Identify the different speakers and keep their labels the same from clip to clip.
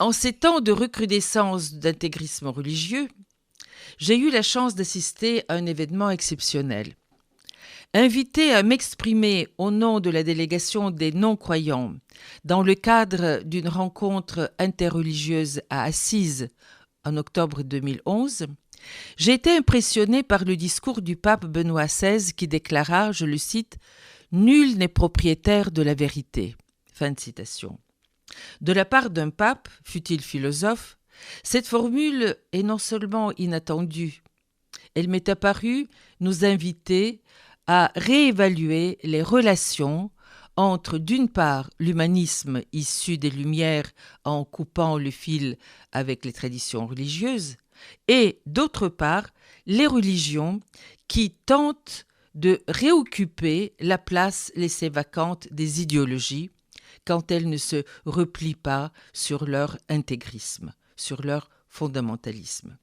Speaker 1: En ces temps de recrudescence d'intégrisme religieux, j'ai eu la chance d'assister à un événement exceptionnel. Invité à m'exprimer au nom de la délégation des non-croyants dans le cadre d'une rencontre interreligieuse à Assise en octobre 2011, j'ai été impressionné par le discours du pape Benoît XVI qui déclara, je le cite, « Nul n'est propriétaire de la vérité ». Fin de citation. De la part d'un pape, fût-il philosophe, cette formule est non seulement inattendue, elle m'est apparue nous inviter à réévaluer les relations entre, d'une part, l'humanisme issu des Lumières en coupant le fil avec les traditions religieuses, et, d'autre part, les religions qui tentent de réoccuper la place laissée vacante des idéologies quand elles ne se replient pas sur leur intégrisme, sur leur fondamentalisme.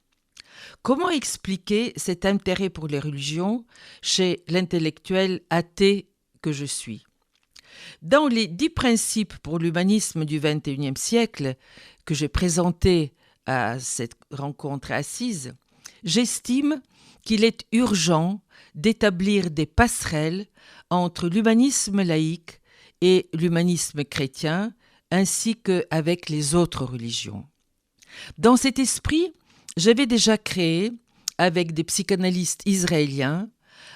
Speaker 1: Comment expliquer cet intérêt pour les religions chez l'intellectuel athée que je suis ? Dans les 10 principes pour l'humanisme du XXIe siècle que j'ai présentés à cette rencontre assise, j'estime qu'il est urgent d'établir des passerelles entre l'humanisme laïque et l'humanisme chrétien, ainsi qu'avec les autres religions. Dans cet esprit, j'avais déjà créé, avec des psychanalystes israéliens,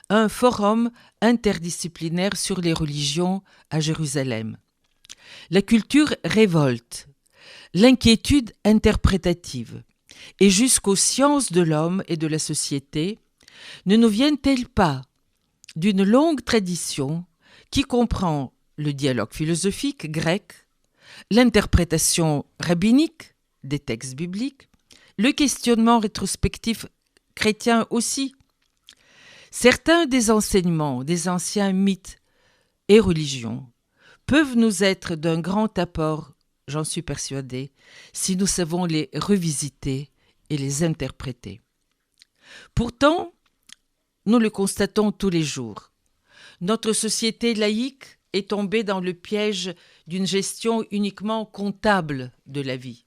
Speaker 1: un forum interdisciplinaire sur les religions à Jérusalem. La culture révolte, l'inquiétude interprétative et jusqu'aux sciences de l'homme et de la société ne nous viennent-elles pas d'une longue tradition qui comprend le dialogue philosophique grec, l'interprétation rabbinique des textes bibliques, le questionnement rétrospectif chrétien aussi. Certains des enseignements des anciens mythes et religions peuvent nous être d'un grand apport, j'en suis persuadée, si nous savons les revisiter et les interpréter. Pourtant, nous le constatons tous les jours. Notre société laïque est tombée dans le piège d'une gestion uniquement comptable de la vie.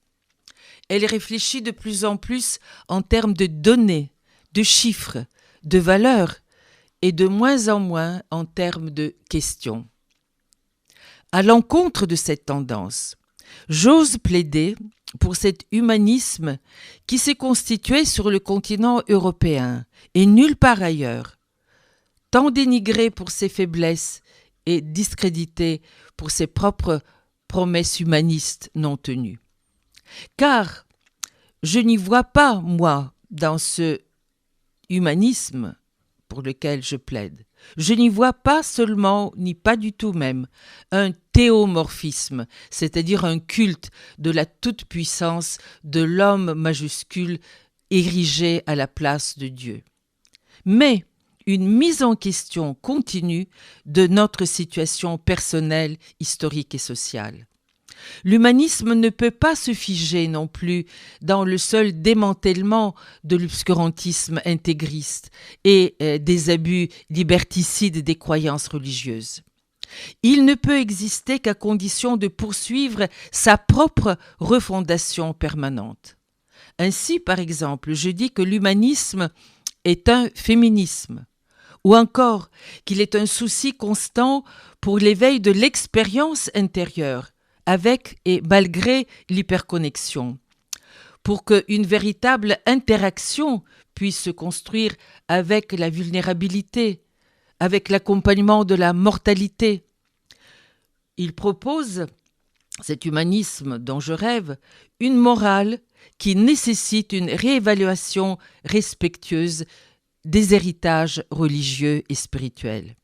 Speaker 1: Elle réfléchit de plus en plus en termes de données, de chiffres, de valeurs et de moins en moins en termes de questions. À l'encontre de cette tendance, j'ose plaider pour cet humanisme qui s'est constitué sur le continent européen et nulle part ailleurs, tant dénigré pour ses faiblesses et discrédité pour ses propres promesses humanistes non tenues. Car je n'y vois pas, moi, dans ce humanisme pour lequel je plaide, je n'y vois pas seulement, ni pas du tout même, un théomorphisme, c'est-à-dire un culte de la toute-puissance de l'homme majuscule érigé à la place de Dieu, mais une mise en question continue de notre situation personnelle, historique et sociale. L'humanisme ne peut pas se figer non plus dans le seul démantèlement de l'obscurantisme intégriste et des abus liberticides des croyances religieuses. Il ne peut exister qu'à condition de poursuivre sa propre refondation permanente. Ainsi, par exemple, je dis que l'humanisme est un féminisme, ou encore qu'il est un souci constant pour l'éveil de l'expérience intérieure, avec et malgré l'hyperconnexion, pour qu'une véritable interaction puisse se construire avec la vulnérabilité, avec l'accompagnement de la mortalité. Il propose, cet humanisme dont je rêve, une morale qui nécessite une réévaluation respectueuse des héritages religieux et spirituels.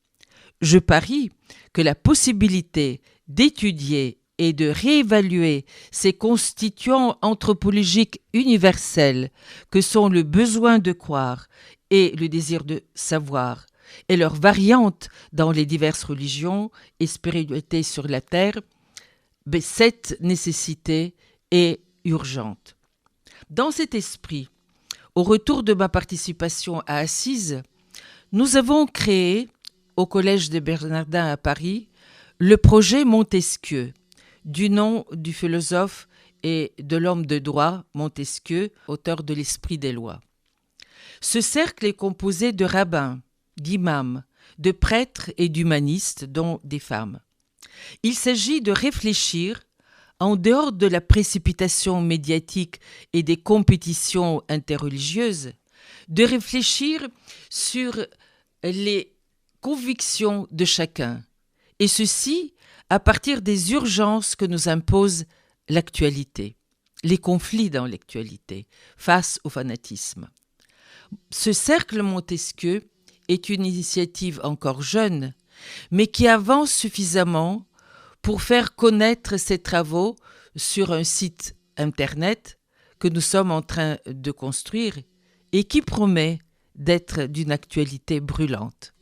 Speaker 1: Je parie que la possibilité d'étudier et de réévaluer ces constituants anthropologiques universels que sont le besoin de croire et le désir de savoir, et leurs variantes dans les diverses religions et spiritualités sur la terre, cette nécessité est urgente. Dans cet esprit, au retour de ma participation à Assise, nous avons créé, au Collège des Bernardins à Paris, le projet Montesquieu, du nom du philosophe et de l'homme de droit, Montesquieu, auteur de l'Esprit des lois. Ce cercle est composé de rabbins, d'imams, de prêtres et d'humanistes, dont des femmes. Il s'agit de réfléchir, en dehors de la précipitation médiatique et des compétitions interreligieuses, de réfléchir sur les convictions de chacun, et ceci à partir des urgences que nous impose l'actualité, les conflits dans l'actualité, face au fanatisme. Ce cercle Montesquieu est une initiative encore jeune, mais qui avance suffisamment pour faire connaître ses travaux sur un site internet que nous sommes en train de construire et qui promet d'être d'une actualité brûlante.